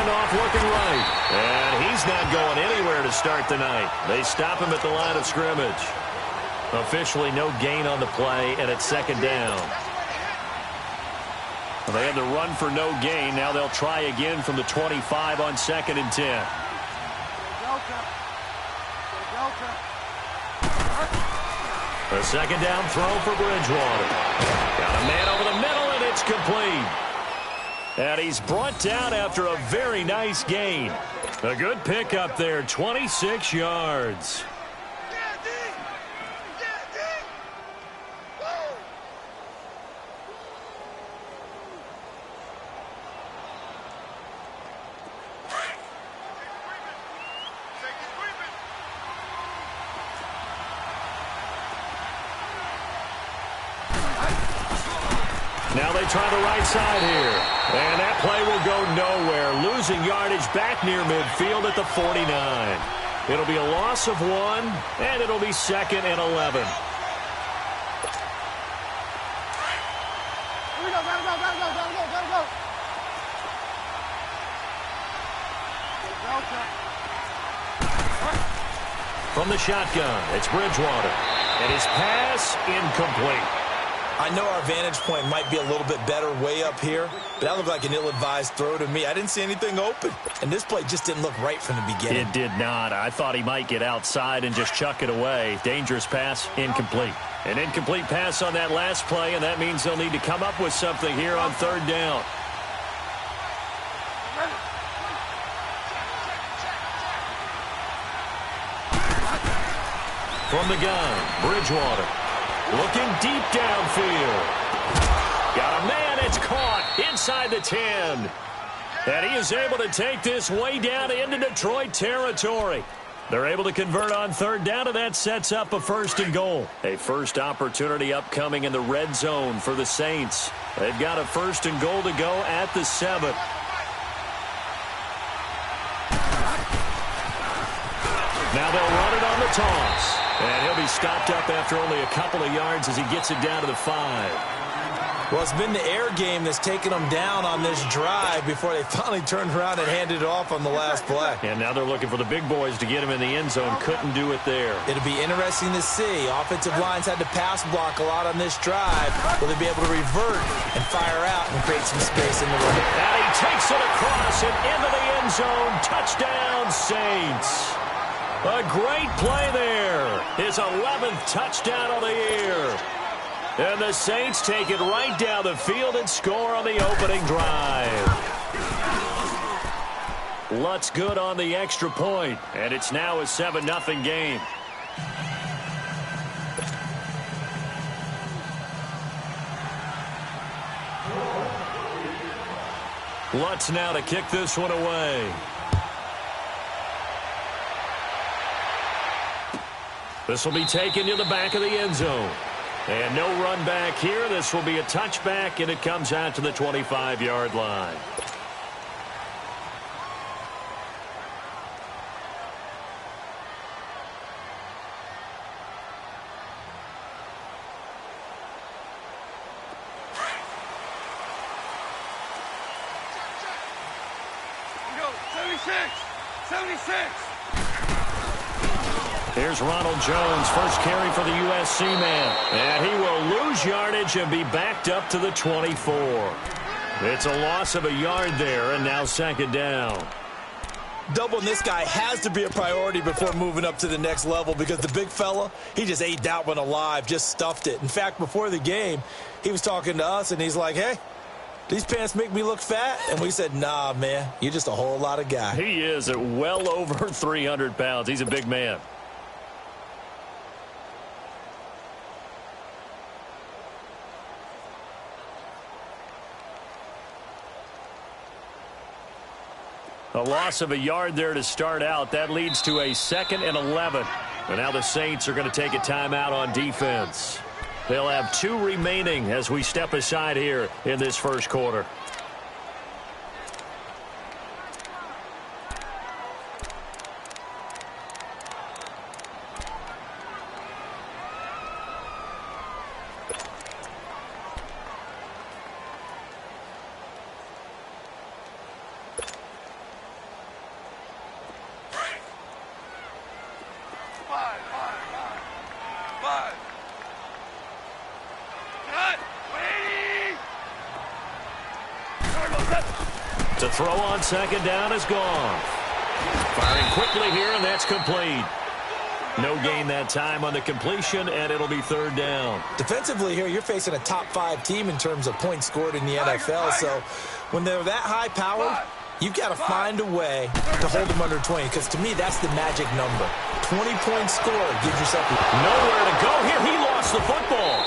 handoff looking right. And he's not going anywhere to start the night. They stop him at the line of scrimmage. Officially no gain on the play, and it's second down. Well, they had the run for no gain. Now they'll try again from the 25 on 2nd and 10. The second down throw for Bridgewater. Got a man over the middle, and it's complete. And he's brought down after a very nice gain. A good pickup there, 26 yards. Now they try the right side here. And that play will go nowhere. Losing yardage back near midfield at the 49. It'll be a loss of 1, and it'll be 2nd and 11. From the shotgun, it's Bridgewater. And his pass incomplete. I know our vantage point might be a little bit better way up here, but that looked like an ill-advised throw to me. I didn't see anything open, and this play just didn't look right from the beginning. It did not. I thought he might get outside and just chuck it away. Dangerous pass, incomplete. An incomplete pass on that last play, and that means they'll need to come up with something here on 3rd down. From the gun, Bridgewater. Looking deep downfield. Got a man, it's caught inside the 10. And he is able to take this way down into Detroit territory. They're able to convert on 3rd down, and that sets up a 1st and goal. A first opportunity upcoming in the red zone for the Saints. They've got a 1st and goal to go at the 7. Now they'll run it on the toss. And he'll be stopped up after only a couple of yards as he gets it down to the 5. Well, it's been the air game that's taken them down on this drive before they finally turned around and handed it off on the last play. And now they're looking for the big boys to get him in the end zone. Couldn't do it there. It'll be interesting to see. Offensive lines had to pass block a lot on this drive. Will they be able to revert and fire out and create some space in the run? And he takes it across and into the end zone. Touchdown, Saints. A great play there. His 11th touchdown of the year. And the Saints take it right down the field and score on the opening drive. Lutz good on the extra point, and it's now a 7-0 game. Lutz now to kick this one away. This will be taken to the back of the end zone. And no run back here. This will be a touchback, and it comes out to the 25-yard line. Go, 76! Here's Ronald Jones, first carry for the USC man. And he will lose yardage and be backed up to the 24. It's a loss of a yard there, and now 2nd down. Doubling this guy has to be a priority before moving up to the next level because the big fella, he just ate that one alive, just stuffed it. In fact, before the game, he was talking to us, and he's like, hey, these pants make me look fat? And we said, nah, man, you're just a whole lot of guy. He is at well over 300 pounds. He's a big man. A loss of a yard there to start out. That leads to a 2nd and 11. And now the Saints are going to take a timeout on defense. They'll have 2 remaining as we step aside here in this first quarter. Five. Cut. Waiting. To throw on second down is gone. Firing quickly here, and that's complete. No gain that time on the completion, and it'll be third down. Defensively here, you're facing a top 5 team in terms of points scored in the NFL. So when they're that high powered, you've got to find a way to hold them under 20, because to me, that's the magic number. 20-point score gives yourself nowhere to go here. He lost the football.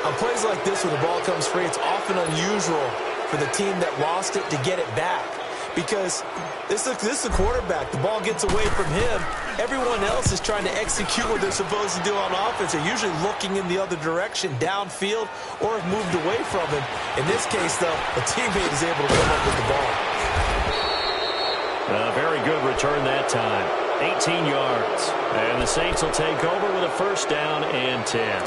On plays like this, when the ball comes free, it's often unusual for the team that lost it to get it back, because this is the quarterback. The ball gets away from him. Everyone else is trying to execute what they're supposed to do on offense. They're usually looking in the other direction, downfield, or have moved away from him. In this case, though, a teammate is able to come up with the ball. A very good return that time. 18 yards. And the Saints will take over with a first down and 10.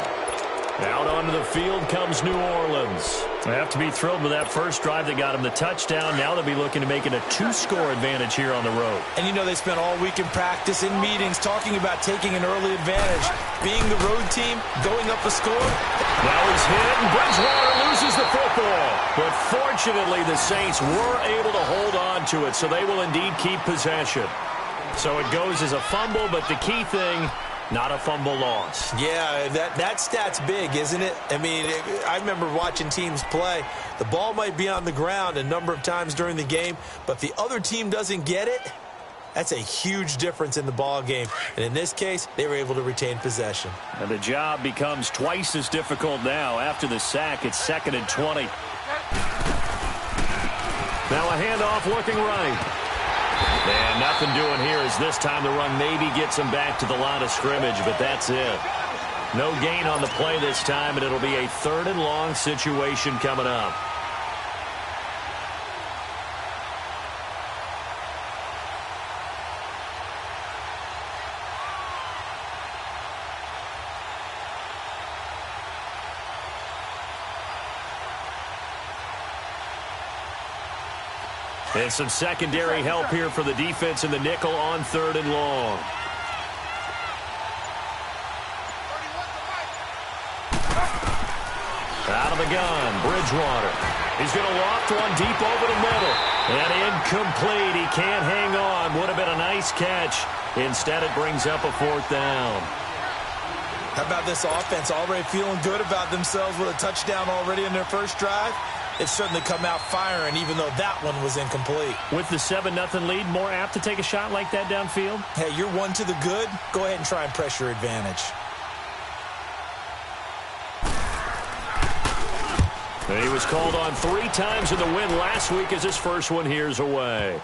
Out onto the field comes New Orleans. They have to be thrilled with that first drive that got them the touchdown. Now they'll be looking to make it a 2-score advantage here on the road. And you know they spent all week in practice, in meetings, talking about taking an early advantage. Being the road team, going up a score. Now he's hit, and Bridgewater loses the football. But fortunately, the Saints were able to hold on to it, so they will indeed keep possession. So it goes as a fumble, but the key thing, not a fumble loss. Yeah, that stat's big, isn't it? I mean, I remember watching teams play. The ball might be on the ground a number of times during the game, but if the other team doesn't get it, that's a huge difference in the ball game. And in this case, they were able to retain possession. And the job becomes twice as difficult now. After the sack, it's 2nd and 20. Now a handoff looking right. And nothing doing here as this time the run maybe gets him back to the line of scrimmage, but that's it. No gain on the play this time, and it'll be a 3rd and long situation coming up. And some secondary help here for the defense in the nickel on 3rd and long. Out of the gun, Bridgewater. He's going to loft one deep over the middle. And incomplete. He can't hang on. Would have been a nice catch. Instead, it brings up a 4th down. How about this offense already feeling good about themselves with a touchdown already in their first drive? It's certainly come out firing, even though that one was incomplete. With the 7-0 lead, more apt to take a shot like that downfield? Hey, you're one to the good. Go ahead and try and press your advantage. He was called on 3 times in the win last week as his first one here's away.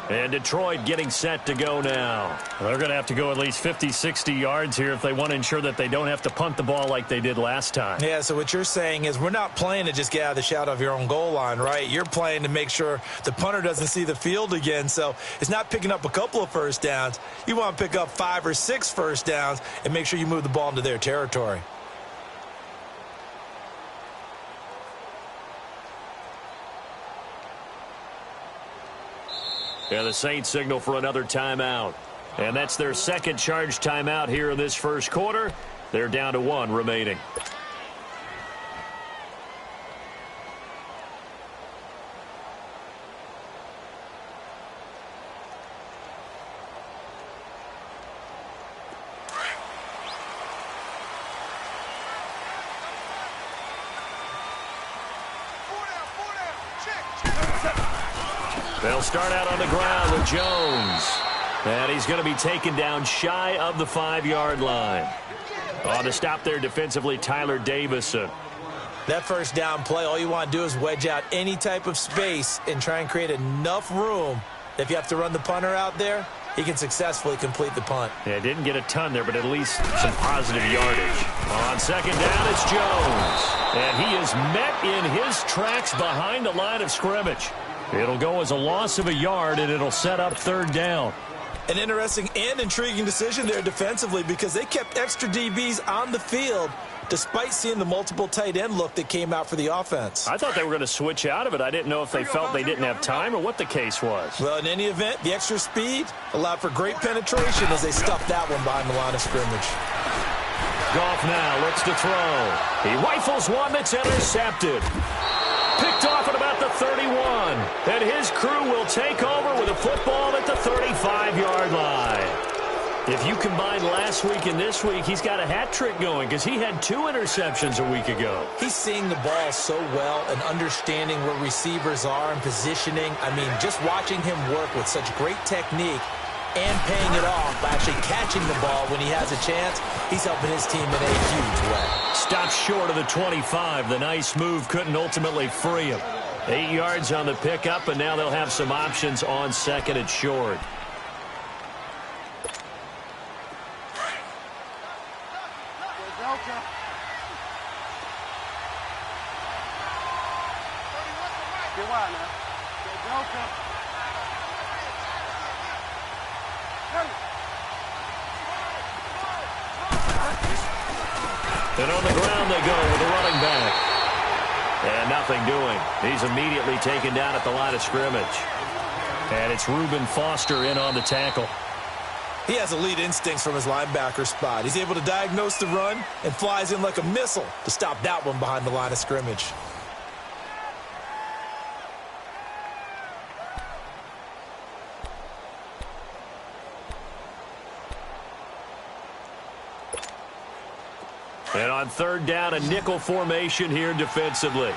And Detroit getting set to go now. They're going to have to go at least 50, 60 yards here if they want to ensure that they don't have to punt the ball like they did last time. Yeah, so what you're saying is we're not playing to just get out of the shadow of your own goal line, right? You're playing to make sure the punter doesn't see the field again. So it's not picking up a couple of first downs. You want to pick up 5 or 6 first downs and make sure you move the ball into their territory. Yeah, the Saints signal for another timeout. And that's their second charge timeout here in this first quarter. They're down to 1 remaining. They'll start out on the ground with Jones. And he's going to be taken down shy of the 5-yard line. On the stop there defensively, Tyler Davison. That first down play, all you want to do is wedge out any type of space and try and create enough room. If you have to run the punter out there, he can successfully complete the punt. Yeah, didn't get a ton there, but at least some positive yardage. On second down, it's Jones. And he is met in his tracks behind the line of scrimmage. It'll go as a loss of a yard, and it'll set up 3rd down. An interesting and intriguing decision there defensively because they kept extra DBs on the field despite seeing the multiple tight end look that came out for the offense. I thought they were going to switch out of it. I didn't know if they felt they didn't have time or what the case was. Well, in any event, the extra speed allowed for great penetration as they stuffed that one behind the line of scrimmage. Goff now looks to throw. He rifles one that's intercepted. Picked off at about the 31. And his crew will take over with a football at the 35-yard line. If you combine last week and this week, he's got a hat trick going because he had 2 interceptions a week ago. He's seeing the ball so well and understanding where receivers are and positioning. I mean, just watching him work with such great technique and paying it off by actually catching the ball when he has a chance, he's helping his team in a huge way. Stops short of the 25. The nice move couldn't ultimately free him. 8 yards on the pickup, and now they'll have some options on second and short. And on the ground they go with the running back. And nothing doing. He's immediately taken down at the line of scrimmage. And it's Reuben Foster in on the tackle. He has elite instincts from his linebacker spot. He's able to diagnose the run and flies in like a missile to stop that one behind the line of scrimmage. And on third down, a nickel formation here defensively.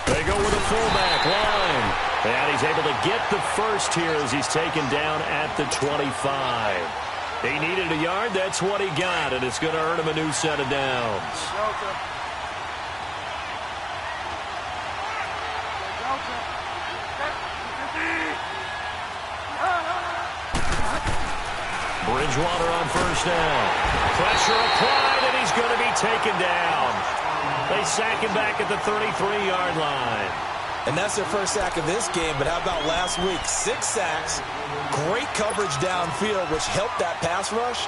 They go with a fullback line. And he's able to get the first here as he's taken down at the 25. He needed a yard. That's what he got, and it's going to earn him a new set of downs. Bridgewater on first down. Pressure applied, and he's going to be taken down. They sack him back at the 33-yard line. And that's their first sack of this game, but how about last week? 6 sacks, great coverage downfield, which helped that pass rush.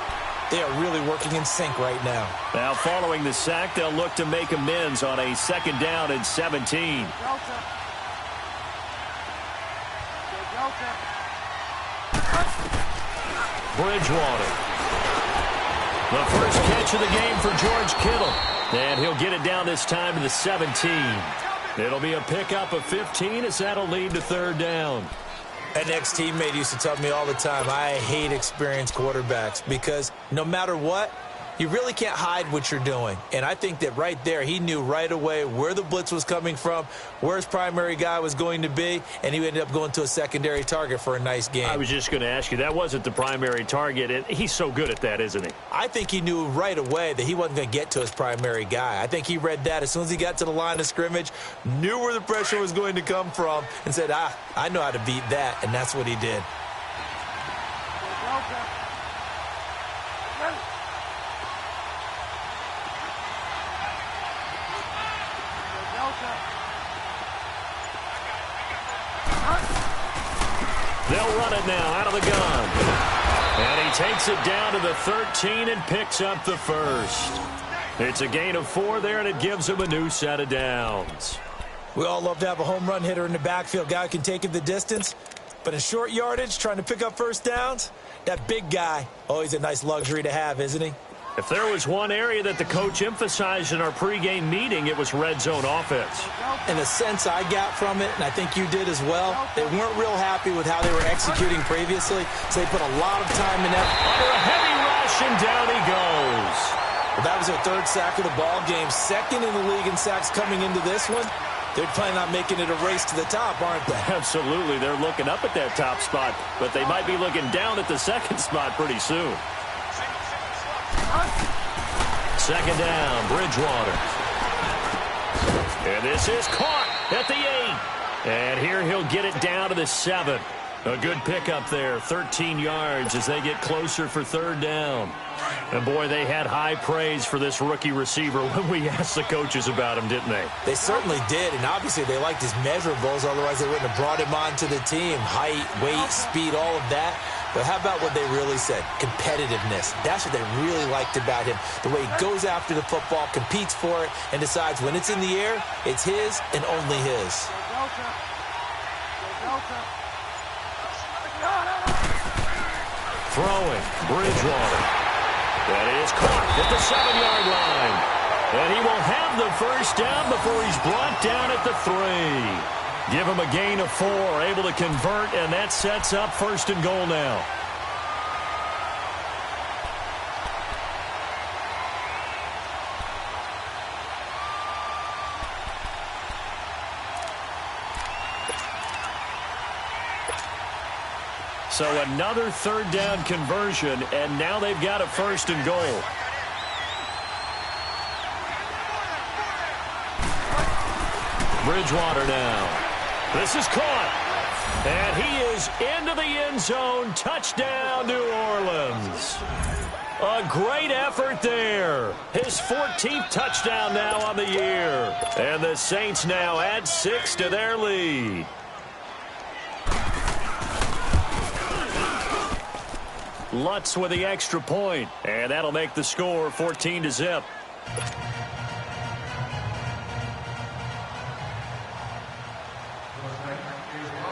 They are really working in sync right now. Now, following the sack, they'll look to make amends on a second down and 17. Bridgewater. The first catch of the game for George Kittle. And he'll get it down this time to the 17. It'll be a pickup of 15 as that'll lead to third down. An ex-teammate used to tell me all the time, I hate experienced quarterbacks because no matter what, you really can't hide what you're doing. And I think that right there, he knew right away where the blitz was coming from, where his primary guy was going to be, and he ended up going to a secondary target for a nice game. I was just going to ask you, that wasn't the primary target, and he's so good at that, isn't he? I think he knew right away that he wasn't going to get to his primary guy. I think he read that as soon as he got to the line of scrimmage, knew where the pressure was going to come from, and said, I know how to beat that, and that's what he did. They'll run it now out of the gun. And he takes it down to the 13 and picks up the first. It's a gain of 4 there, and it gives him a new set of downs. We all love to have a home run hitter in the backfield. Guy can take it the distance. But in short yardage, trying to pick up first downs, that big guy, always a nice luxury to have, isn't he? If there was one area that the coach emphasized in our pregame meeting, it was red zone offense. And the sense I got from it, and I think you did as well, they weren't real happy with how they were executing previously, so they put a lot of time and effort. Under a heavy rush, and down he goes. Well, that was their 3rd sack of the ball game, 2nd in the league in sacks coming into this one. They're planning on making it a race to the top, aren't they? Absolutely. They're looking up at that top spot, but they might be looking down at the 2nd spot pretty soon. 2nd down, Bridgewater. And this is caught at the 8. And here he'll get it down to the 7. A good pickup there, 13 yards as they get closer for third down. And, boy, they had high praise for this rookie receiver when we asked the coaches about him, didn't they? They certainly did, and obviously they liked his measurables. Otherwise, they wouldn't have brought him onto the team. Height, weight, speed, all of that. But how about what they really said? Competitiveness. That's what they really liked about him. The way he goes after the football, competes for it, and decides when it's in the air, it's his and only his. Throwing, Bridgewater. That is caught at the 7-yard line. And he will have the first down before he's brought down at the 3. Give him a gain of 4, able to convert, and that sets up first and goal now. So another third down conversion, and now they've got a first and goal. Bridgewater now. This is caught. And he is into the end zone. Touchdown, New Orleans. A great effort there. His 14th touchdown now on the year. And the Saints now add 6 to their lead. Lutz with the extra point, and that'll make the score 14-0.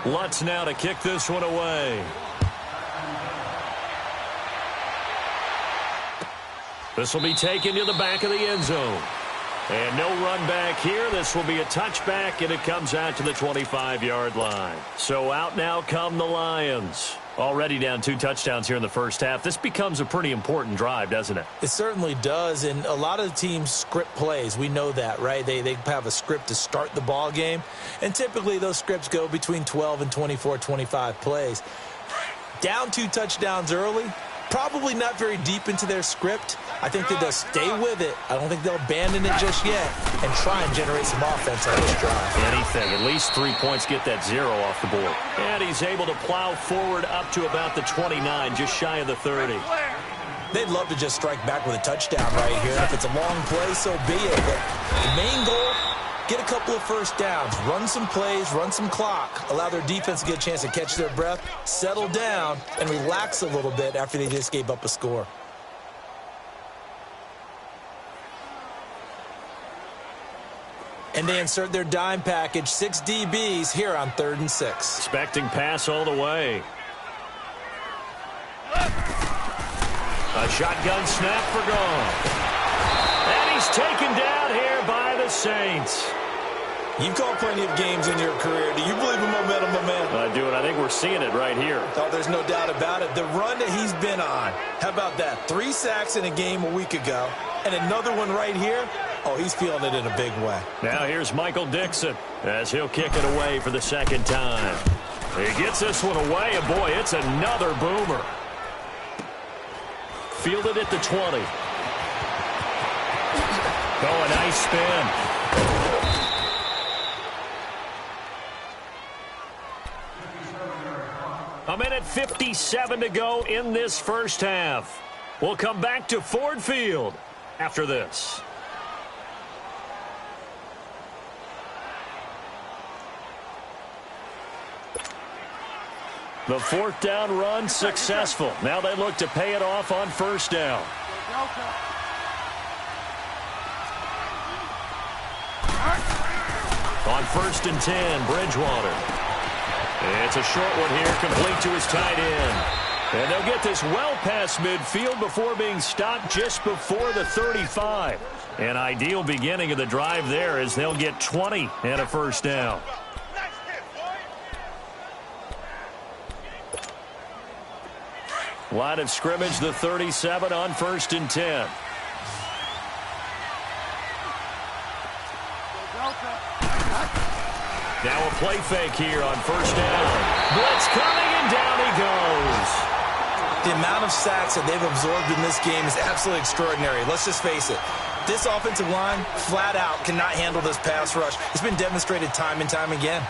Lutz now to kick this one away. This will be taken to the back of the end zone. And no run back here. This will be a touchback, and it comes out to the 25-yard line. So out now come the Lions. Already down 2 touchdowns here in the first half. This becomes a pretty important drive, doesn't it? It certainly does, and a lot of teams script plays. We know that, right? They have a script to start the ball game, and typically those scripts go between 12 and 24, 25 plays. Down 2 touchdowns early, probably not very deep into their script. I think that they'll stay with it. I don't think they'll abandon it just yet and try and generate some offense on this drive. Anything. At least 3 points get that 0 off the board. And he's able to plow forward up to about the 29, just shy of the 30. They'd love to just strike back with a touchdown right here. If it's a long play, so be it. But the main goal, get a couple of first downs, run some plays, run some clock, allow their defense to get a chance to catch their breath, settle down, and relax a little bit after they just gave up a score. And they insert their dime package, 6 DBs here on 3rd and 6. Expecting pass all the way. A shotgun snap for gone. And he's taken down here by the Saints. You've called plenty of games in your career. Do you believe in momentum, my man? I do, and I think we're seeing it right here. Oh, there's no doubt about it. The run that he's been on. How about that? 3 sacks in a game a week ago, and another one right here. Oh, he's feeling it in a big way. Now here's Michael Dixon as he'll kick it away for the second time. He gets this one away, and boy, it's another boomer. Fielded at the 20. Oh, a nice spin. A minute 57 to go in this first half. We'll come back to Ford Field after this. The 4th down run successful. Now they look to pay it off on first down. On 1st and 10, Bridgewater. It's a short one here, complete to his tight end. And they'll get this well past midfield before being stopped just before the 35. An ideal beginning of the drive there as they'll get 20 and a first down. Line of scrimmage, the 37 on 1st and 10. Now a play fake here on first down. Blitz coming, and down he goes. The amount of sacks that they've absorbed in this game is absolutely extraordinary. Let's just face it. This offensive line, flat out, cannot handle this pass rush. It's been demonstrated time and time again.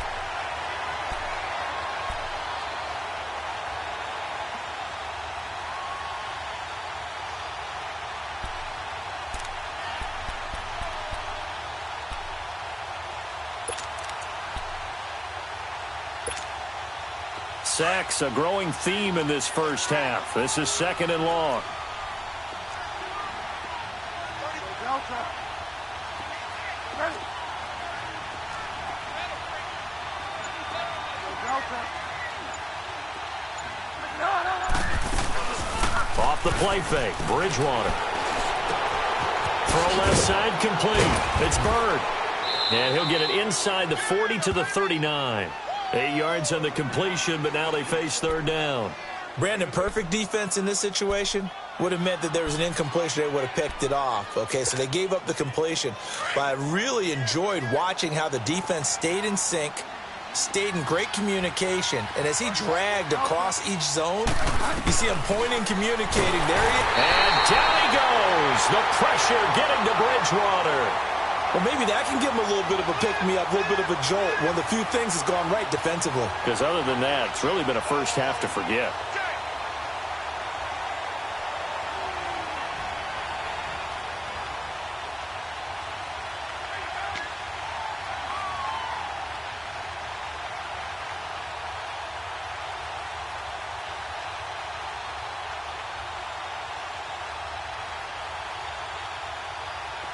sacks, a growing theme in this first half. This is 2nd and long. Off the play fake, Bridgewater. Throw left side, complete. It's Bird. And he'll get it inside the 40 to the 39. 8 yards on the completion, but now they face 3rd down. Brandon, perfect defense in this situation would have meant that there was an incompletion. They would have picked it off. Okay, so they gave up the completion. But I really enjoyed watching how the defense stayed in sync, stayed in great communication. And as he dragged across each zone, you see him pointing, communicating. There he is. And down he goes. The pressure getting to Bridgewater. Well, maybe that can give him a little bit of a pick-me-up, a little bit of a jolt. One of the few things that's gone right defensively. Because other than that, it's really been a first half to forget.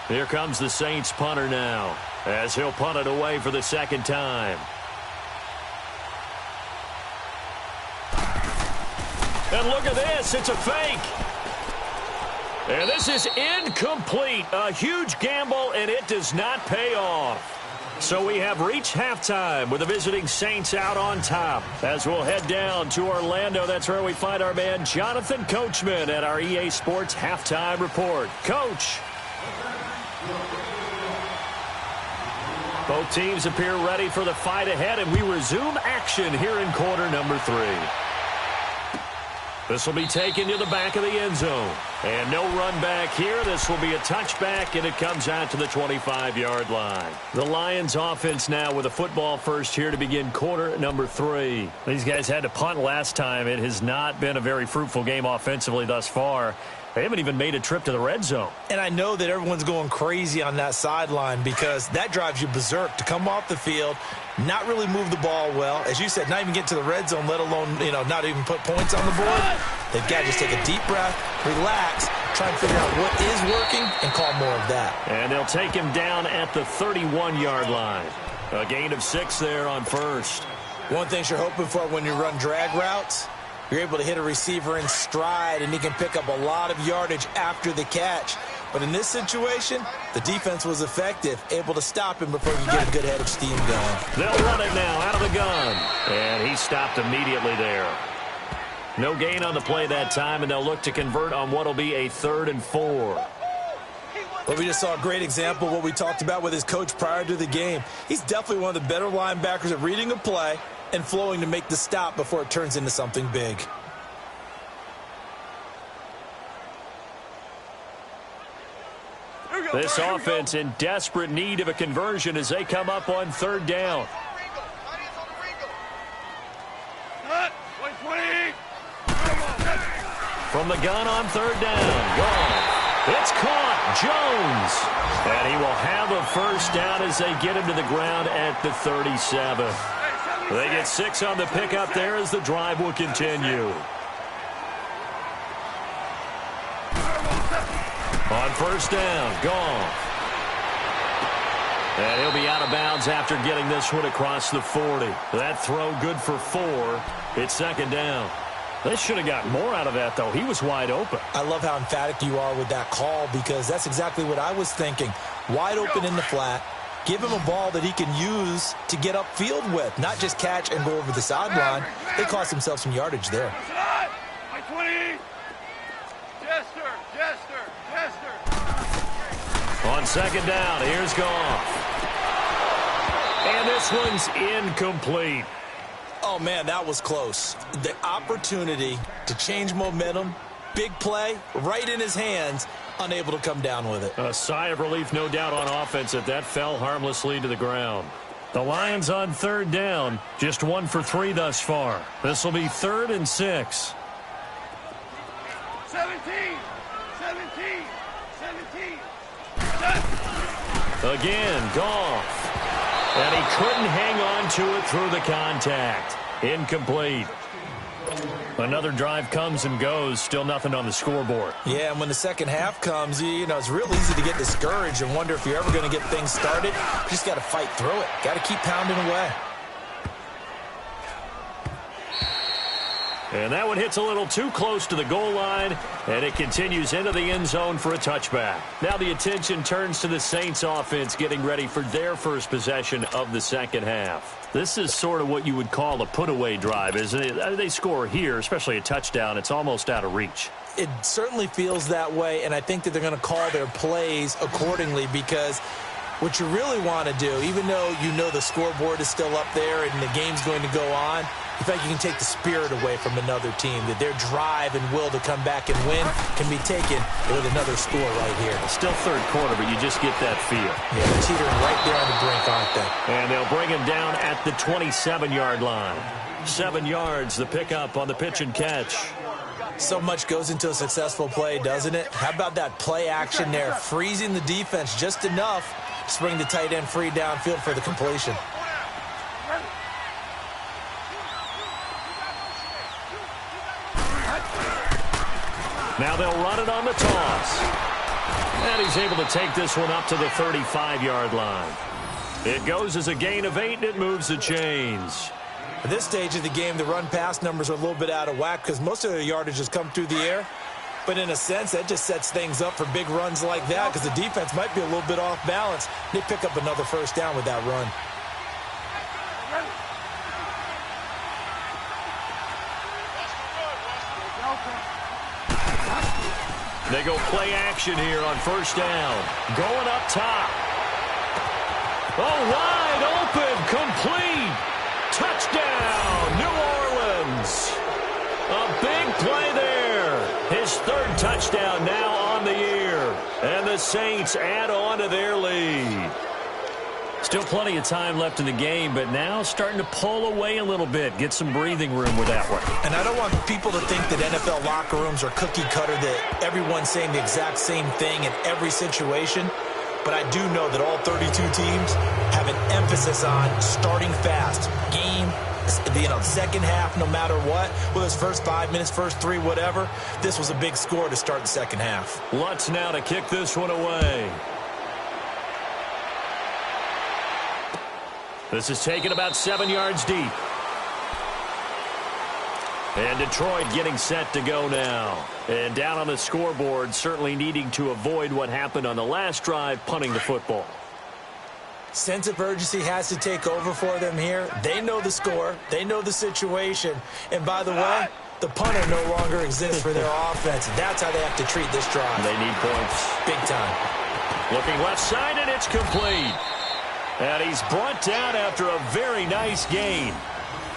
Here comes the Saints punter now, as he'll punt it away for the 2nd time. And look at this, it's a fake. And this is incomplete. A huge gamble, and it does not pay off. So we have reached halftime with the visiting Saints out on top. As we'll head down to Orlando, that's where we find our man Jonathan Coachman at our EA Sports Halftime Report. Coach. Both teams appear ready for the fight ahead, and we resume action here in quarter number 3. This will be taken to the back of the end zone. And no run back here. This will be a touchback, and it comes out to the 25-yard line. The Lions offense now with a football first here to begin quarter number 3. These guys had to punt last time. It has not been a very fruitful game offensively thus far. They haven't even made a trip to the red zone. And I know that everyone's going crazy on that sideline because that drives you berserk to come off the field, not really move the ball well. As you said, not even get to the red zone, let alone, not even put points on the board. They've got to just take a deep breath, relax, try and figure out what is working, and call more of that. And they'll take him down at the 31-yard line. A gain of 6 there on first. One thing you're hoping for when you run drag routes, you're able to hit a receiver in stride, and he can pick up a lot of yardage after the catch. But in this situation, the defense was effective, able to stop him before you get a good head of steam going. They'll run it now out of the gun. And he stopped immediately there. No gain on the play that time, and they'll look to convert on what will be a 3rd and 4. Well, we just saw a great example of what we talked about with his coach prior to the game. He's definitely one of the better linebackers at reading a play and flowing to make the stop before it turns into something big. This offense in desperate need of a conversion as they come up on 3rd down. From the gun on 3rd down. Gone. It's caught. Jones. And he will have a first down as they get him to the ground at the 37. They get 6 on the pickup there as the drive will continue. On 1st down, gone. And he'll be out of bounds after getting this one across the 40. That throw good for 4. It's 2nd down. They should have gotten more out of that, though. He was wide open. I love how emphatic you are with that call because that's exactly what I was thinking. Wide open in the flat. Give him a ball that he can use to get upfield with, not just catch and go over the sideline. They cost themselves some yardage there. On 2nd down, here's Goff. And this one's incomplete. Oh, man, that was close. The opportunity to change momentum, big play, right in his hands, unable to come down with it. A sigh of relief, no doubt, on offense that fell harmlessly to the ground. The Lions on 3rd down, just 1 for 3 thus far. This will be 3rd and 6. 17. Again, Goff. And he couldn't hang on to it through the contact. Incomplete. Another drive comes and goes, still nothing on the scoreboard. Yeah, and when the second half comes, you know, it's real easy to get discouraged and wonder if you're ever going to get things started. You just got to fight through it. Got to keep pounding away. And that one hits a little too close to the goal line, and it continues into the end zone for a touchback. Now the attention turns to the Saints offense getting ready for their first possession of the second half. This is sort of what you would call a put-away drive, isn't it? They score here, especially a touchdown. It's almost out of reach. It certainly feels that way, and I think that they're going to call their plays accordingly because what you really want to do, even though you know the scoreboard is still up there and the game's going to go on, in fact, you can take the spirit away from another team, that their drive and will to come back and win can be taken with another score right here. Still third quarter, but you just get that feel. Yeah, they're teetering right there on the brink, aren't they? And they'll bring him down at the 27-yard line. 7 yards, the pickup on the pitch and catch. So much goes into a successful play, doesn't it? How about that play action there, freezing the defense just enough to bring the tight end free downfield for the completion. Now they'll run it on the toss. And he's able to take this one up to the 35-yard line. It goes as a gain of 8, and it moves the chains. At this stage of the game, the run-pass numbers are a little bit out of whack because most of their yardage has come through the air. But in a sense, that just sets things up for big runs like that because the defense might be a little bit off balance. They pick up another first down with that run. They go play action here on first down. Going up top. Oh, wide open, complete. Touchdown, New Orleans. A big play there. His third touchdown now on the year. And the Saints add on to their lead. Still plenty of time left in the game, but now starting to pull away a little bit. Get some breathing room with that one. And I don't want people to think that NFL locker rooms are cookie cutter, that everyone's saying the exact same thing in every situation. But I do know that all 32 teams have an emphasis on starting fast. Game, second half, no matter what. Whether it's first 5 minutes, first 3, whatever. This was a big score to start the second half. Lutz now to kick this one away. This is taken about 7 yards deep. And Detroit getting set to go now. And down on the scoreboard, certainly needing to avoid what happened on the last drive, punting the football. Sense of urgency has to take over for them here. They know the score. They know the situation. And by the way, the punter no longer exists for their offense. That's how they have to treat this drive. They need points. Big time. Looking left side, and it's complete. And he's brought down after a very nice gain.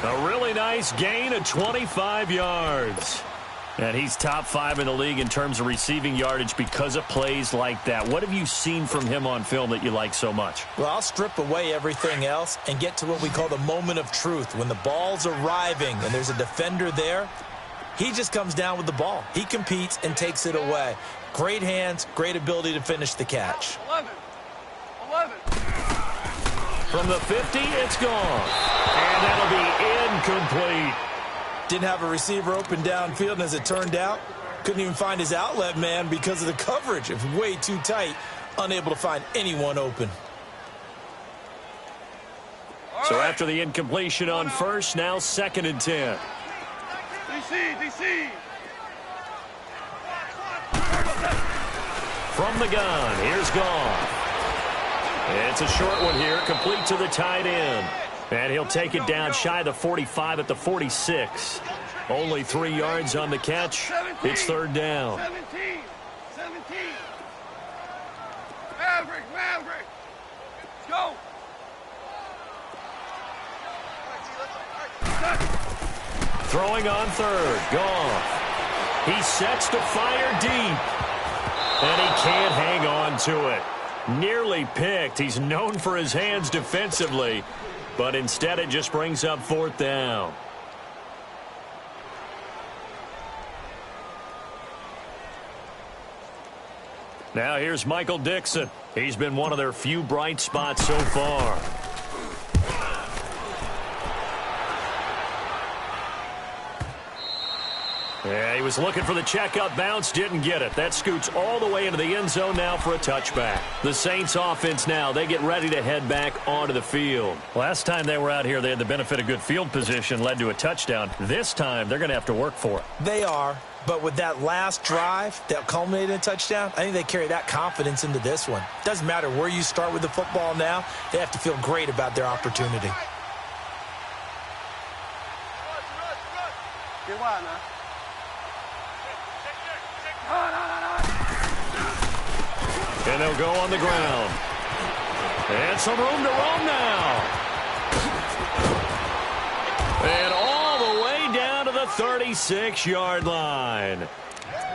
A really nice gain of 25 yards. And he's top 5 in the league in terms of receiving yardage because of plays like that. What have you seen from him on film that you like so much? Well, I'll strip away everything else and get to what we call the moment of truth. When the ball's arriving and there's a defender there, he just comes down with the ball. He competes and takes it away. Great hands, great ability to finish the catch. 11. From the 50, it's gone. And that'll be incomplete. Didn't have a receiver open downfield, and as it turned out, couldn't even find his outlet man because of the coverage. It was way too tight, unable to find anyone open. So after the incompletion on first, now 2nd and 10. DC. From the gun, here's Goff. It's a short one here, complete to the tight end. And he'll take it down shy of the 45 at the 46. Only 3 yards on the catch. It's third down. 17. Maverick. Let's go. Throwing on third, Goff. He sets to fire deep. And he can't hang on to it. Nearly picked. He's known for his hands defensively, but instead it just brings up 4th down. Now here's Michael Dixon. He's been one of their few bright spots so far. Yeah, he was looking for the checkup bounce, didn't get it. That scoots all the way into the end zone now for a touchback. The Saints offense now, they get ready to head back onto the field. Last time they were out here, they had the benefit of good field position, led to a touchdown. This time, they're going to have to work for it. They are, but with that last drive that culminated in a touchdown, I think they carry that confidence into this one. Doesn't matter where you start with the football now, they have to feel great about their opportunity. And they'll go on the ground. And some room to roam now. And all the way down to the 36-yard line.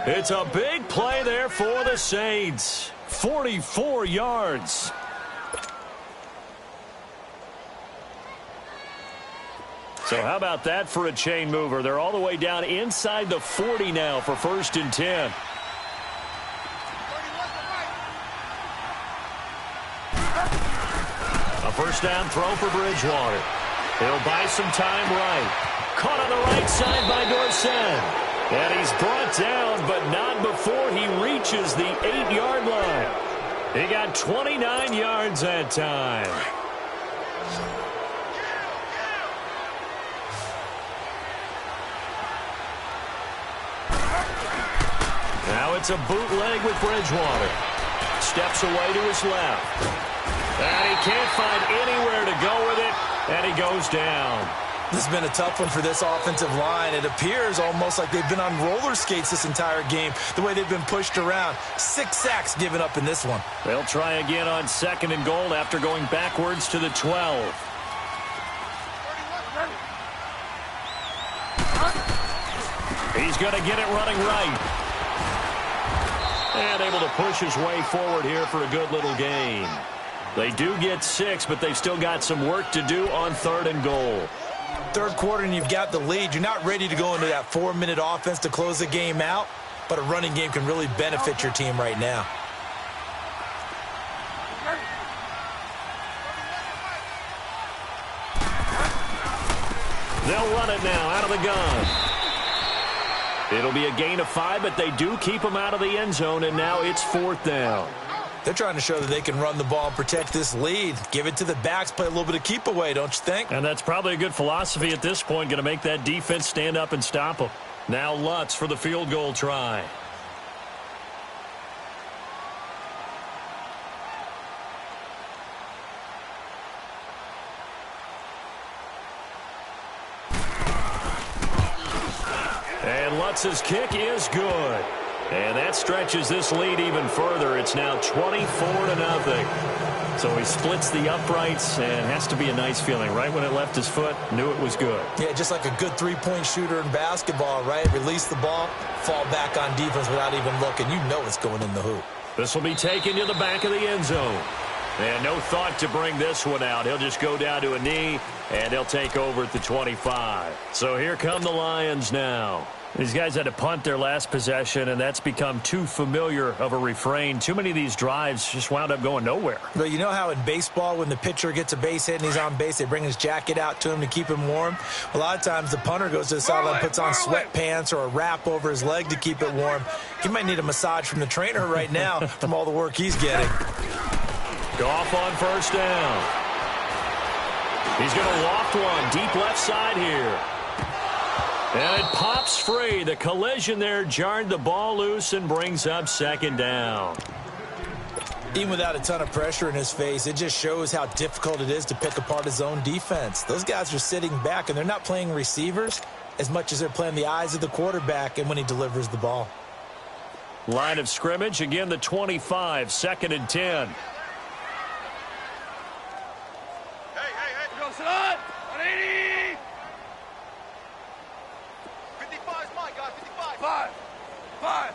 It's a big play there for the Saints. 44 yards. So how about that for a chain mover? They're all the way down inside the 40 now for 1st and 10. A first down throw for Bridgewater. He'll buy some time right. Caught on the right side by Dorsett. And he's brought down, but not before he reaches the 8-yard line. He got 29 yards that time. Now it's a bootleg with Bridgewater. Steps away to his left. And he can't find anywhere to go with it, and he goes down. This has been a tough one for this offensive line. It appears almost like they've been on roller skates this entire game, the way they've been pushed around. 6 sacks given up in this one. They'll try again on 2nd and goal after going backwards to the 12. He's going to get it running right. And able to push his way forward here for a good little gain. They do get 6, but they've still got some work to do on 3rd and goal. Third quarter and you've got the lead. You're not ready to go into that 4-minute offense to close the game out, but a running game can really benefit your team right now. They'll run it now out of the gun. It'll be a gain of 5, but they do keep him out of the end zone, and now it's 4th down. They're trying to show that they can run the ball and protect this lead. Give it to the backs, play a little bit of keep away, don't you think? And that's probably a good philosophy at this point, going to make that defense stand up and stop them. Now Lutz for the field goal try. And Lutz's kick is good. And that stretches this lead even further. It's now 24-0. So he splits the uprights, and has to be a nice feeling. Right when it left his foot, knew it was good. Yeah, just like a good three-point shooter in basketball, right? Release the ball, fall back on defense without even looking. You know it's going in the hoop. This will be taken to the back of the end zone. And no thought to bring this one out. He'll just go down to a knee, and they'll take over at the 25. So here come the Lions now. These guys had to punt their last possession, and that's become too familiar of a refrain. Too many of these drives just wound up going nowhere. Well, you know how in baseball, when the pitcher gets a base hit and he's on base, they bring his jacket out to him to keep him warm? A lot of times the punter goes to the sideline, puts on sweatpants or a wrap over his leg to keep it warm. He might need a massage from the trainer right now from all the work he's getting. Goff on first down. He's going to loft one deep left side here. And it pops free. The collision there jarred the ball loose and brings up 2nd down. Even without a ton of pressure in his face, it just shows how difficult it is to pick apart his own defense. Those guys are sitting back, and they're not playing receivers as much as they're playing the eyes of the quarterback and when he delivers the ball. Line of scrimmage, again the 25, 2nd and 10. Hey, go, son! 180! 55 is mine, guys, 55. 5.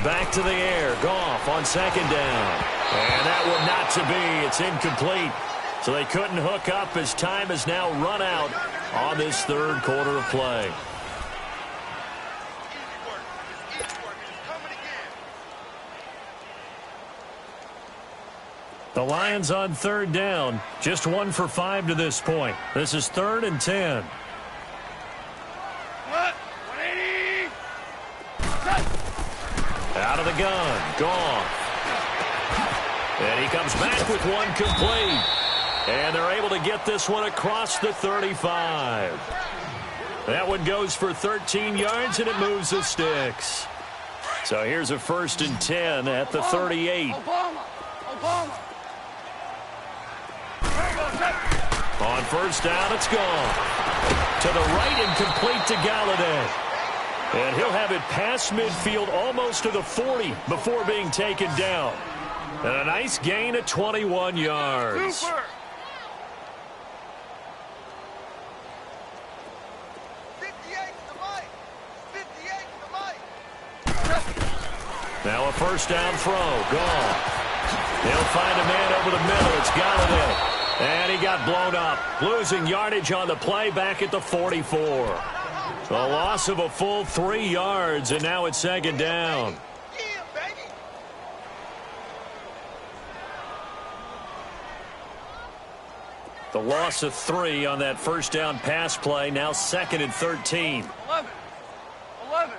Back to the air. Goff on 2nd down. And that one not to be. It's incomplete. So they couldn't hook up as time has now run out on this 3rd quarter of play. The Lions on 3rd down. Just 1 for 5 to this point. This is 3rd and 10. gun. Goff. And he comes back with one complete. And they're able to get this one across the 35. That one goes for 13 yards, and it moves the sticks. So here's a 1st and 10 at the 38. Obama. On 1st down, it's gone. To the right and complete to Galladay. And he'll have it past midfield almost to the 40 before being taken down. And a nice gain of 21 yards. Super. 58 to Mike. 58 to Mike. Now a 1st down throw. Gone. They'll find a man over the middle. It's Galladay. And he got blown up. Losing yardage on the play back at the 44. A loss of a full 3 yards, and now it's 2nd down. Yeah, baby. The loss of 3 on that 1st down pass play. Now 2nd and 13. 11.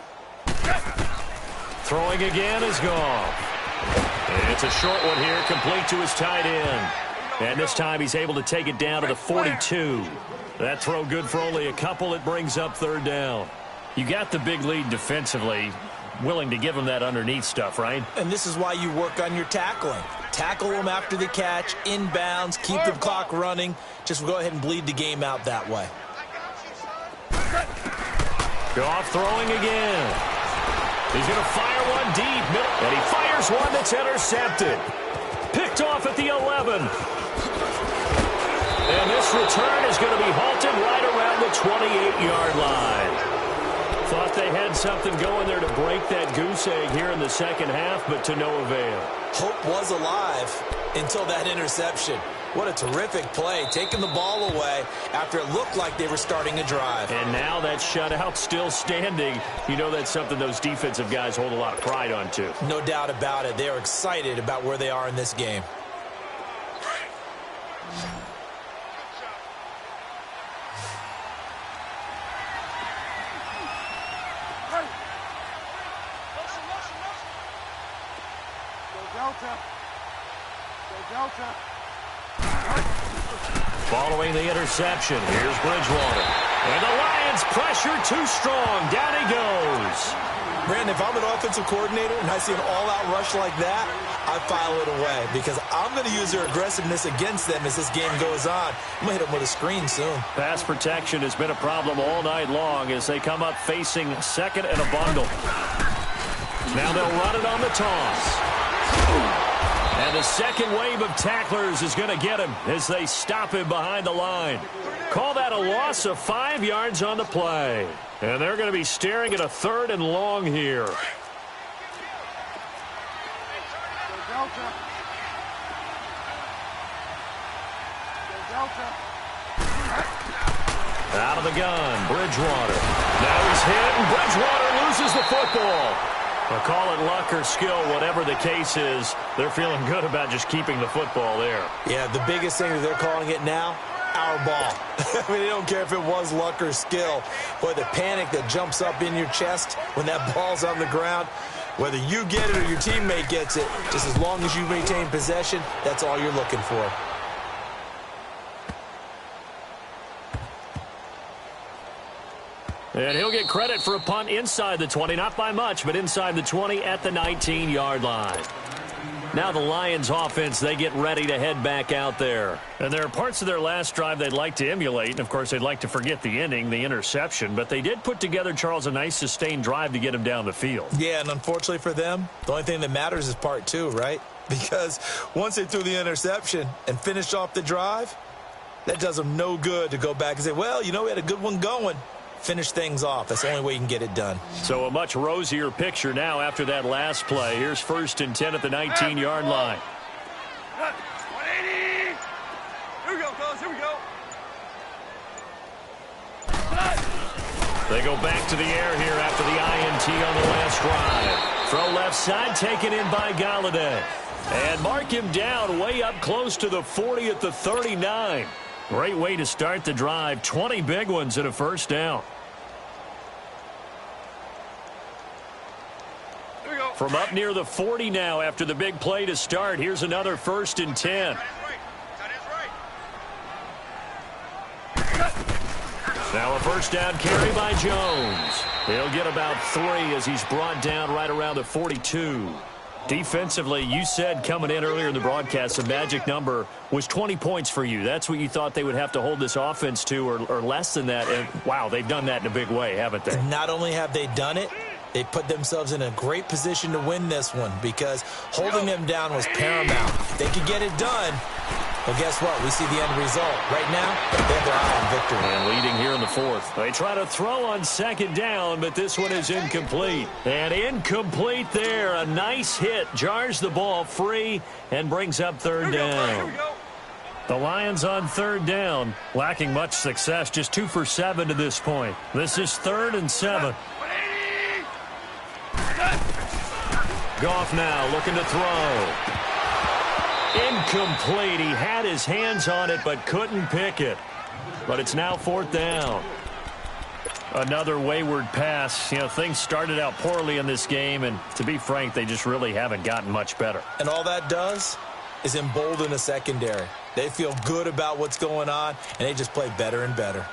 Throwing again is gone. And it's a short one here, complete to his tight end. And this time he's able to take it down to the 42. That throw good for only a couple. It brings up 3rd down. You got the big lead defensively. Willing to give him that underneath stuff, right? And this is why you work on your tackling. Tackle them after the catch, inbounds, keep the clock running. Just go ahead and bleed the game out that way. Goff throwing again. He's going to fire one deep. And he fires one that's intercepted. Picked off at the 11. And this return is going to be halted right around the 28-yard line. Thought they had something going there to break that goose egg here in the 2nd half, but to no avail. Hope was alive until that interception. What a terrific play, taking the ball away after it looked like they were starting a drive. And now that shutout still standing. You know that's something those defensive guys hold a lot of pride on, too. No doubt about it. They are excited about where they are in this game. Delta. Following the interception, here's Bridgewater. And the Lions pressure too strong. Down he goes. Brandon, if I'm an offensive coordinator and I see an all-out rush like that, I file it away because I'm going to use their aggressiveness against them as this game goes on. I'm going to hit them with a screen soon. Pass protection has been a problem all night long as they come up facing 2nd and a bundle. Now they'll run it on the toss. And the 2nd wave of tacklers is going to get him as they stop him behind the line. Call that a loss of 5 yards on the play. And they're going to be staring at a 3rd and long here. Out of the gun, Bridgewater. Now he's hit, and Bridgewater loses the football. Well, call it luck or skill, whatever the case is, they're feeling good about just keeping the football there. Yeah, the biggest thing that they're calling it now, our ball. I mean, they don't care if it was luck or skill. Boy, the panic that jumps up in your chest when that ball's on the ground, whether you get it or your teammate gets it, just as long as you maintain possession, that's all you're looking for. And he'll get credit for a punt inside the 20, not by much, but inside the 20 at the 19-yard line. Now the Lions offense, they get ready to head back out there. And there are parts of their last drive they'd like to emulate. And, of course, they'd like to forget the ending, the interception. But they did put together, Charles, a nice sustained drive to get him down the field. Yeah, and unfortunately for them, the only thing that matters is part 2, right? Because once they threw the interception and finished off the drive, that does them no good to go back and say, well, you know, we had a good one going. Finish things off. That's the only way you can get it done. So a much rosier picture now after that last play. Here's 1st and 10 at the 19-yard line. 180. Here we go, fellas. Here we go. They go back to the air here after the INT on the last drive. Throw left side taken in by Galladay. And mark him down way up close to the 40 at the 39. Great way to start the drive. 20 big ones and a 1st down. Here we go. From up near the 40 now after the big play to start. Here's another 1st and 10. Now a first down carry by Jones. He'll get about 3 as he's brought down right around the 42. Defensively, you said coming in earlier in the broadcast, the magic number was 20 points for you. That's what you thought they would have to hold this offense to, or less than that. And, wow, they've done that in a big way, haven't they? Not only have they done it, they put themselves in a great position to win this one because holding them down was paramount. They could get it done. Well, guess what? We see the end result. Right now, they have their eye on victory. And leading here in the 4th. They try to throw on 2nd down, but this one is incomplete. And incomplete there. A nice hit. Jars the ball free and brings up 3rd down. The Lions on 3rd down. Lacking much success. Just 2 for 7 to this point. This is 3rd and 7. Goff now looking to throw. Incomplete. He had his hands on it but couldn't pick it. But it's now 4th down. Another wayward pass. You know, things started out poorly in this game, and to be frank, they just really haven't gotten much better. And all that does is embolden the secondary. They feel good about what's going on, and they just play better and better.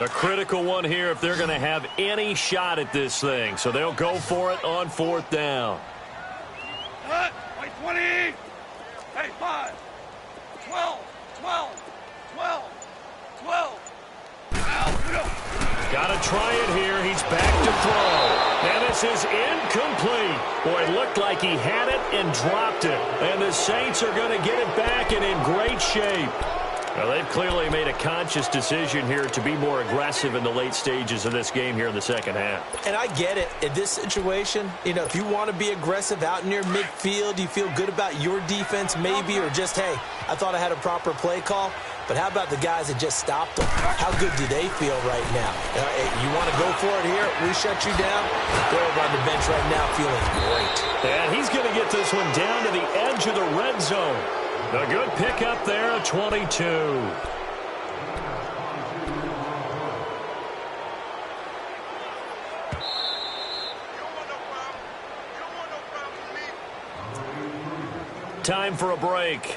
A critical one here if they're going to have any shot at this thing. So they'll go for it on 4th down. 20. Hey, 5. 12. 12. Got to try it here. He's back to throw. And this is incomplete. Boy, it looked like he had it and dropped it. And the Saints are going to get it back and in great shape. Well, they've clearly made a conscious decision here to be more aggressive in the late stages of this game here in the 2nd half. And I get it. In this situation, you know, if you want to be aggressive out near midfield, you feel good about your defense maybe, or just, hey, I thought I had a proper play call. But how about the guys that just stopped them? How good do they feel right now? You want to go for it here? We shut you down? They're over on the bench right now feeling great. And he's going to get this one down to the edge of the red zone. A good pickup there at 22. Time for a break.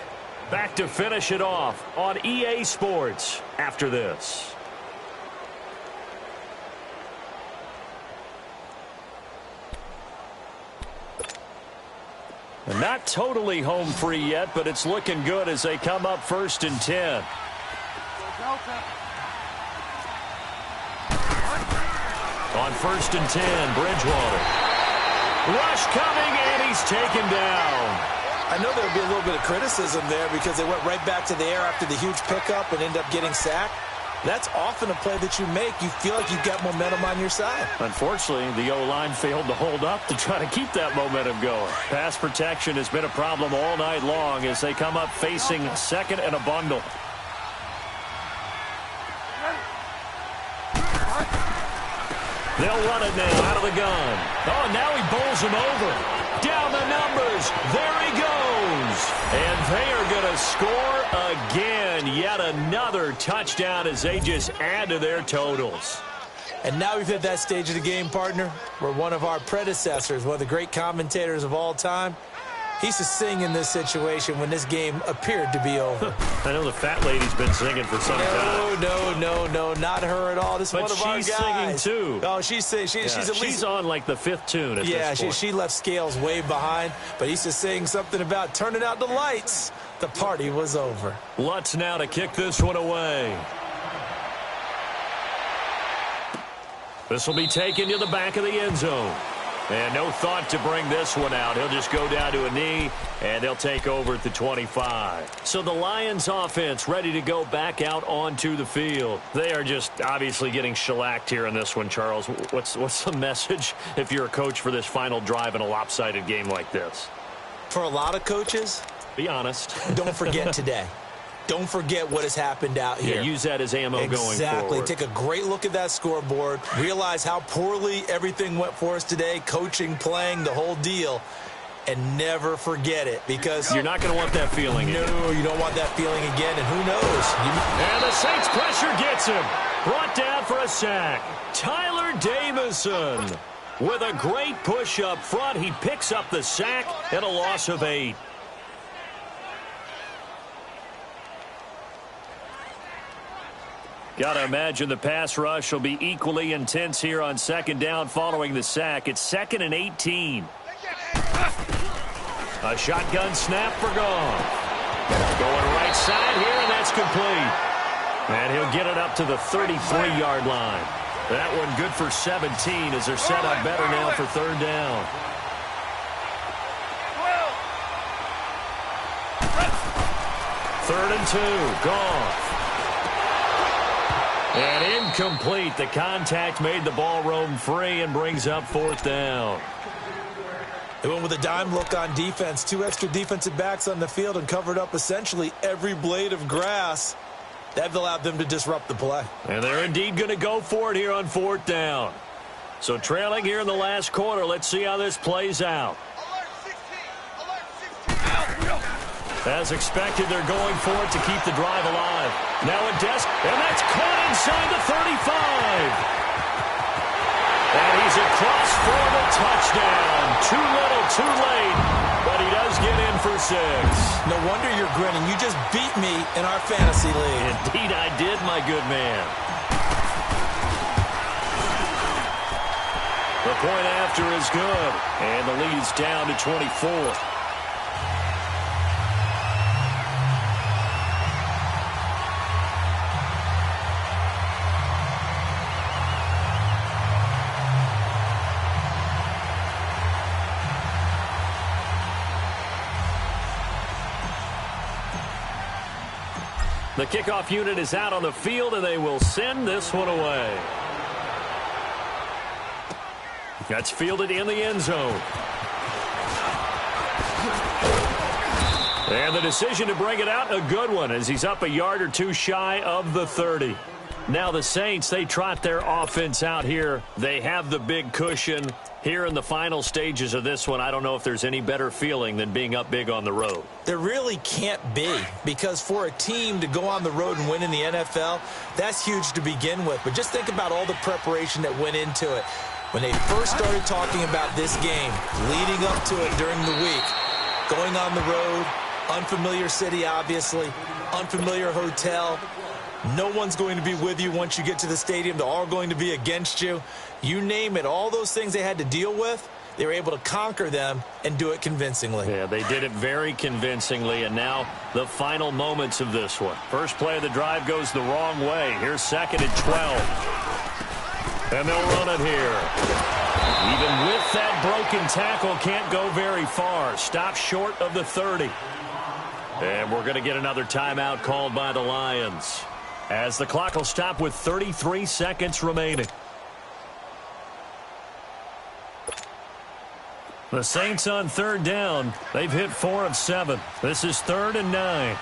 Back to finish it off on EA Sports after this. Not totally home free yet, but it's looking good as they come up 1st and 10. On 1st and 10, Bridgewater. Rush coming, and he's taken down. I know there'll be a little bit of criticism there because they went right back to the air after the huge pickup and ended up getting sacked. That's often a play that you make. You feel like you've got momentum on your side. Unfortunately, the O-line failed to hold up to try to keep that momentum going. Pass protection has been a problem all night long as they come up facing 2nd and a bundle. They'll run it now out of the gun. Oh, and now he bowls him over. Down the numbers. There he goes. And they are going to score again. Yet another touchdown as they just add to their totals. And now we've hit that stage of the game, partner, where one of our predecessors, one of the great commentators of all time, he used to sing in this situation when this game appeared to be over. I know the fat lady's been singing for some time. No, not her at all. This is one of our guys. But she's singing too. Oh, she's at least... She's on like the 5th tune at this point. She left Scales way behind, but he used to sing something about turning out the lights. The party was over. Lutz now to kick this one away. This will be taken to the back of the end zone. And no thought to bring this one out. He'll just go down to a knee, and they'll take over at the 25. So the Lions offense ready to go back out onto the field. They are just obviously getting shellacked here in this one, Charles. What's the message if you're a coach for this final drive in a lopsided game like this? For a lot of coaches, be honest. Don't forget today. Don't forget what has happened out here. Yeah, use that as ammo going forward. Exactly. Take a great look at that scoreboard. Realize how poorly everything went for us today, coaching, playing, the whole deal. and never forget it, because you're not going to want that feeling again. No, you don't want that feeling again, and who knows? And the Saints pressure gets him. Brought down for a sack. Tyler Davison with a great push up front. He picks up the sack and a loss of 8. Got to imagine the pass rush will be equally intense here on second down following the sack. It's 2nd and 18. A shotgun snap for Goff. Going right side here, and that's complete. And he'll get it up to the 33-yard line. That one good for 17 as they're set up better now for third down. Third and 2, Goff. And incomplete. The contact made the ball roam free and brings up fourth down. They went with a dime look on defense. 2 extra defensive backs on the field and covered up essentially every blade of grass. That allowed them to disrupt the play. And they're indeed going to go for it here on fourth down. So trailing here in the last quarter. Let's see how this plays out. As expected, they're going for it to keep the drive alive. Now a desk, and that's caught inside the 35. And he's across for the touchdown. Too little, too late, but he does get in for 6. No wonder you're grinning. You just beat me in our fantasy league. Indeed I did, my good man. The point after is good, and the lead's down to 24. The kickoff unit is out on the field, and they will send this one away. That's fielded in the end zone. And the decision to bring it out, a good one, as he's up a yard or two shy of the 30. Now the Saints, they trot their offense out here. They have the big cushion. Here in the final stages of this one, I don't know if there's any better feeling than being up big on the road. There really can't be, because for a team to go on the road and win in the NFL, that's huge to begin with. But just think about all the preparation that went into it. When they first started talking about this game, leading up to it during the week, going on the road, unfamiliar city, obviously, unfamiliar hotel. No one's going to be with you once you get to the stadium. They're all going to be against you. You name it, all those things they had to deal with, they were able to conquer them and do it convincingly. Yeah, they did it very convincingly, and now the final moments of this one. First play of the drive goes the wrong way. Here's 2nd and 12. And they'll run it here. Even with that broken tackle, can't go very far. Stop short of the 30. And we're going to get another timeout called by the Lions, as the clock will stop with 33 seconds remaining. The Saints on third down. They've hit 4 of 7. This is 3rd and 9.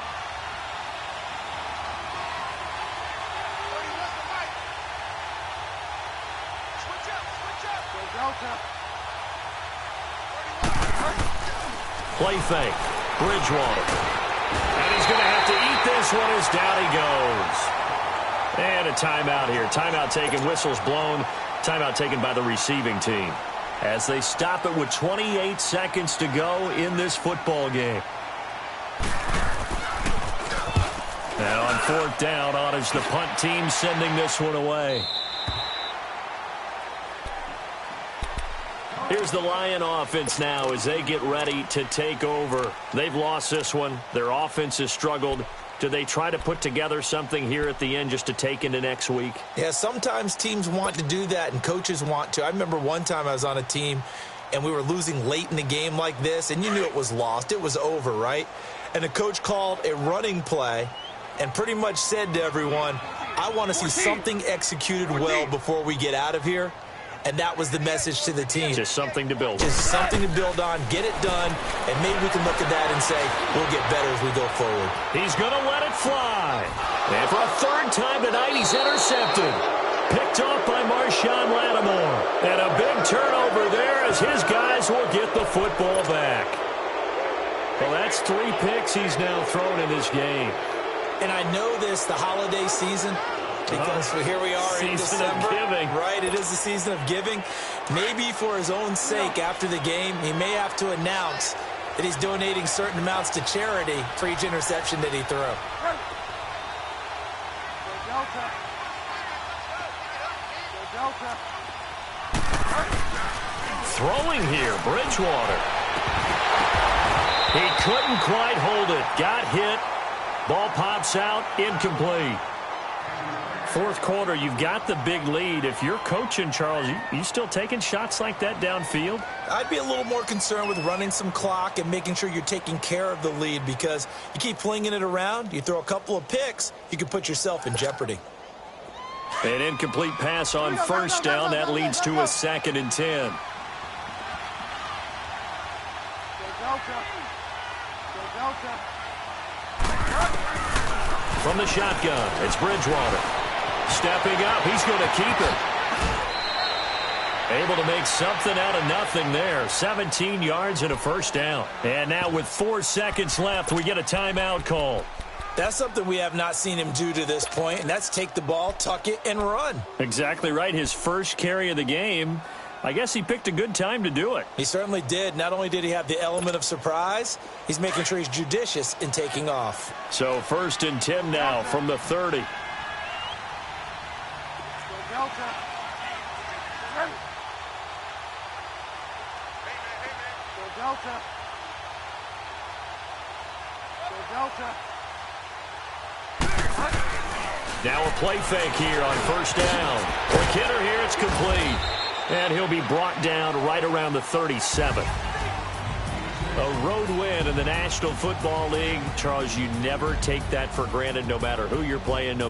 Play fake. Bridgewater. And he's going to have to eat this one as down he goes. And a timeout here. Timeout taken. Whistles blown. Timeout taken by the receiving team, as they stop it with 28 seconds to go in this football game. Now on fourth down, on is the punt team sending this one away. Here's the Lion offense now as they get ready to take over. They've lost this one. Their offense has struggled. Do they try to put together something here at the end just to take into next week? Yeah, sometimes teams want to do that and coaches want to. I remember one time I was on a team and we were losing late in the game like this, and you knew it was lost. It was over, right? And the coach called a running play and pretty much said to everyone, I want to see something executed well before we get out of here. And that was the message to the team. Just something to build on. Just something to build on, get it done, and maybe we can look at that and say, we'll get better as we go forward. He's going to let it fly. And for a third time tonight, he's intercepted. Picked off by Marshawn Lattimore. And a big turnover there as his guys will get the football back. Well, that's 3 picks he's now thrown in this game. And I know this, the holiday season, because here we are in December. Giving. Right, it is the season of giving. Maybe for his own sake after the game, he may have to announce that he's donating certain amounts to charity for each interception that he threw. Throwing here, Bridgewater. He couldn't quite hold it. Got hit. Ball pops out, incomplete. Fourth quarter, you've got the big lead. If you're coaching, Charles, you still taking shots like that downfield? I'd be a little more concerned with running some clock and making sure you're taking care of the lead, because you keep flinging it around, you throw a couple of picks, you could put yourself in jeopardy. An incomplete pass on first down. That leads to a 2nd and 10. From the shotgun, it's Bridgewater. Stepping up, he's going to keep it. Able to make something out of nothing there. 17 yards and a first down. And now with 4 seconds left, we get a timeout call. That's something we have not seen him do to this point, and that's take the ball, tuck it, and run. Exactly right. His first carry of the game. I guess he picked a good time to do it. He certainly did. Not only did he have the element of surprise, he's making sure he's judicious in taking off. So 1st and 10 now from the 30. Now a play fake here on first down. For Kidder here, it's complete. And he'll be brought down right around the 37. A road win in the National Football League. Charles, you never take that for granted, no matter who you're playing.